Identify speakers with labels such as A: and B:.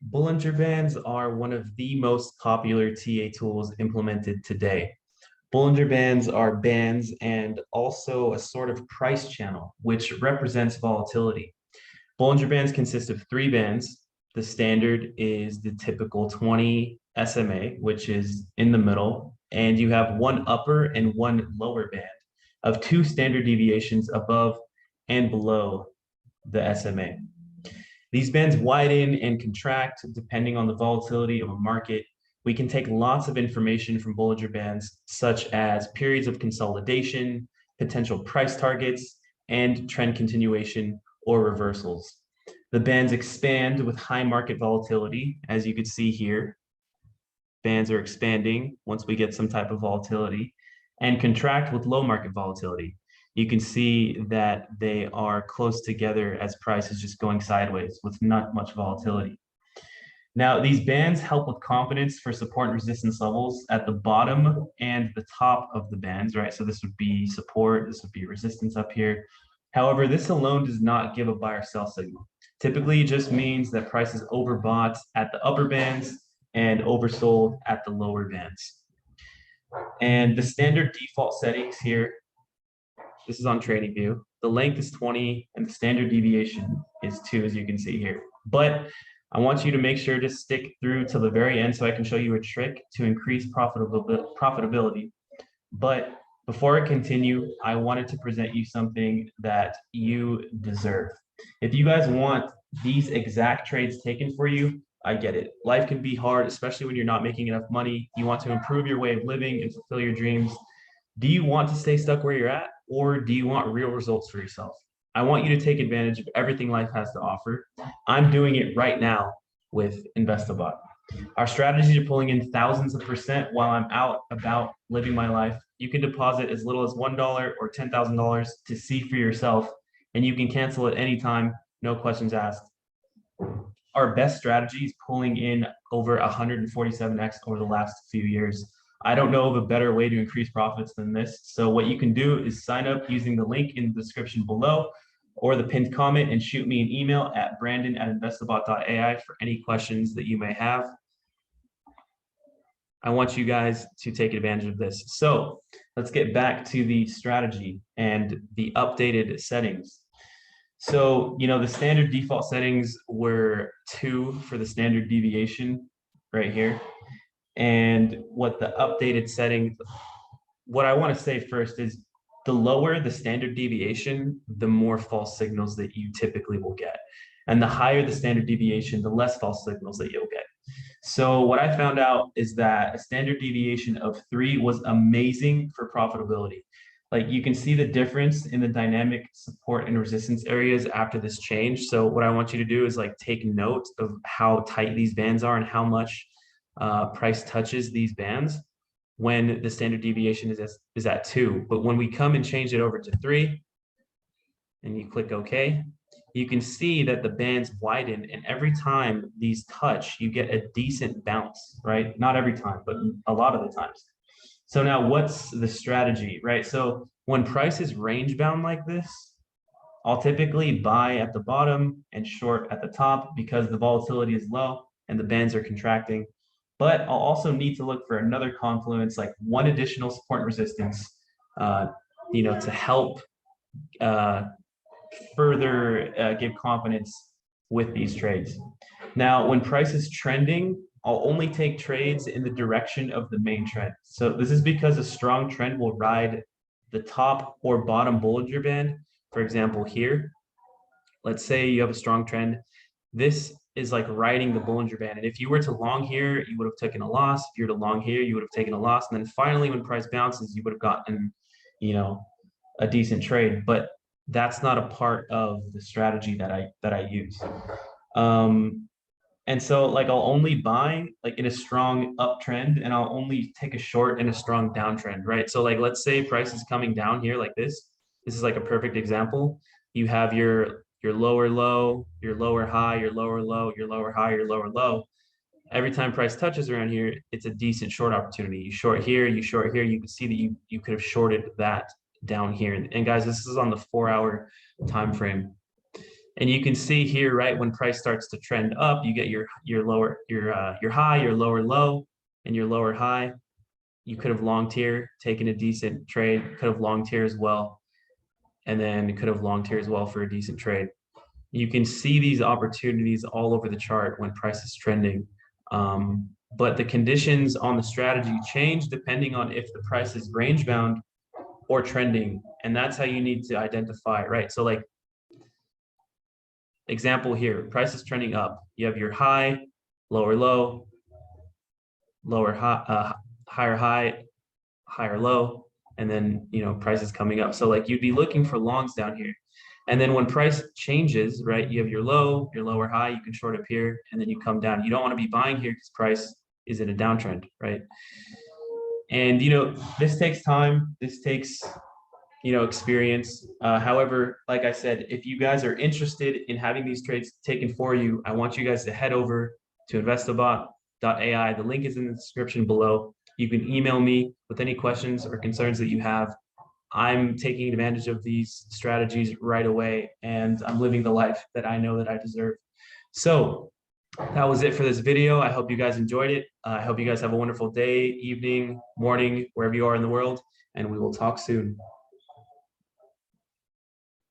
A: Bollinger Bands are one of the most popular TA tools implemented today. Bollinger Bands are bands and also a sort of price channel, which represents volatility. Bollinger Bands consist of three bands. The standard is the typical 20 SMA, which is in the middle, and you have one upper and one lower band of two standard deviations above and below the SMA. These bands widen and contract depending on the volatility of a market. We can take lots of information from Bollinger Bands, such as periods of consolidation, potential price targets, and trend continuation or reversals. The bands expand with high market volatility, as you can see here. Bands are expanding once we get some type of volatility, and contract with low market volatility. You can see that they are close together as price is just going sideways with not much volatility. Now, these bands help with confidence for support and resistance levels at the bottom and the top of the bands, right? So this would be support, this would be resistance up here. However, this alone does not give a buy or sell signal. Typically, it just means that price is overbought at the upper bands and oversold at the lower bands. And the standard default settings here, this is on TradingView. The length is 20 and the standard deviation is 2, as you can see here. But I want you to make sure to stick through to the very end so I can show you a trick to increase profitability. But before I continue, I wanted to present you something that you deserve. If you guys want these exact trades taken for you, I get it. Life can be hard, especially when you're not making enough money. You want to improve your way of living and fulfill your dreams. Do you want to stay stuck where you're at, or do you want real results for yourself? I want you to take advantage of everything life has to offer. I'm doing it right now with InvestaBot. Our strategies are pulling in thousands of percent while I'm out about living my life. You can deposit as little as $1 or $10,000 to see for yourself, and you can cancel at any time, no questions asked. Our best strategy is pulling in over 147x over the last few years. I don't know of a better way to increase profits than this. So what you can do is sign up using the link in the description below or the pinned comment and shoot me an email at brandon@investabot.ai for any questions that you may have. I want you guys to take advantage of this. So let's get back to the strategy and the updated settings. So, the standard default settings were 2 for the standard deviation right here. And what the updated setting, what I want to say first is the lower the standard deviation, the more false signals that you typically will get. And the higher the standard deviation, the less false signals that you'll get. So what I found out is that a standard deviation of 3 was amazing for profitability. Like you can see the difference in the dynamic support and resistance areas after this change. So what I want you to do is like take note of how tight these bands are and how much price touches these bands when the standard deviation is at 2. But when we come and change it over to 3 and you click OK, you can see that the bands widen, and every time these touch, you get a decent bounce, right? Not every time, but a lot of the times. So now what's the strategy, right? So when price is range bound like this, I'll typically buy at the bottom and short at the top because the volatility is low and the bands are contracting. But I'll also need to look for another confluence, like one additional support and resistance, to help further give confidence with these trades. Now, when price is trending, I'll only take trades in the direction of the main trend. So this is because a strong trend will ride the top or bottom Bollinger Band. For example, here, let's say you have a strong trend. This is like riding the Bollinger Band. And if you were to long here, you would have taken a loss. If you were to long here, you would have taken a loss. And then finally, when price bounces, you would have gotten, a decent trade. But that's not a part of the strategy that I use. And so like I'll only buy like in a strong uptrend, and I'll only take a short in a strong downtrend, right? So like let's say price is coming down here like this. This is like a perfect example. You have your lower low, your lower high, your lower low, your lower high, your lower low. Every time price touches around here, it's a decent short opportunity. You short here, you short here. You can see that you could have shorted that down here. And guys, this is on the 4-hour time frame. And you can see here, right, when price starts to trend up, you get your lower your high, your lower low, and your lower high. You could have longed here, taken a decent trade, could have longed here as well, and then could have longed here as well for a decent trade. You can see these opportunities all over the chart when price is trending. But the conditions on the strategy change depending on if the price is range bound or trending. And that's how you need to identify, right? So like example here, price is trending up. You have your high, lower low, lower high, higher high, higher low, and then price is coming up. So like you'd be looking for longs down here. And then when price changes, right, you have your low, your lower high, you can short up here, and then you come down. You don't want to be buying here because price is in a downtrend, right? And this takes time. This takes experience. However, like I said, if you guys are interested in having these trades taken for you, I want you guys to head over to investabot.ai. The link is in the description below. You can email me with any questions or concerns that you have. I'm taking advantage of these strategies right away, and I'm living the life that I know that I deserve. So that was it for this video. I hope you guys enjoyed it. I hope you guys have a wonderful day, evening, morning, wherever you are in the world, and we will talk soon.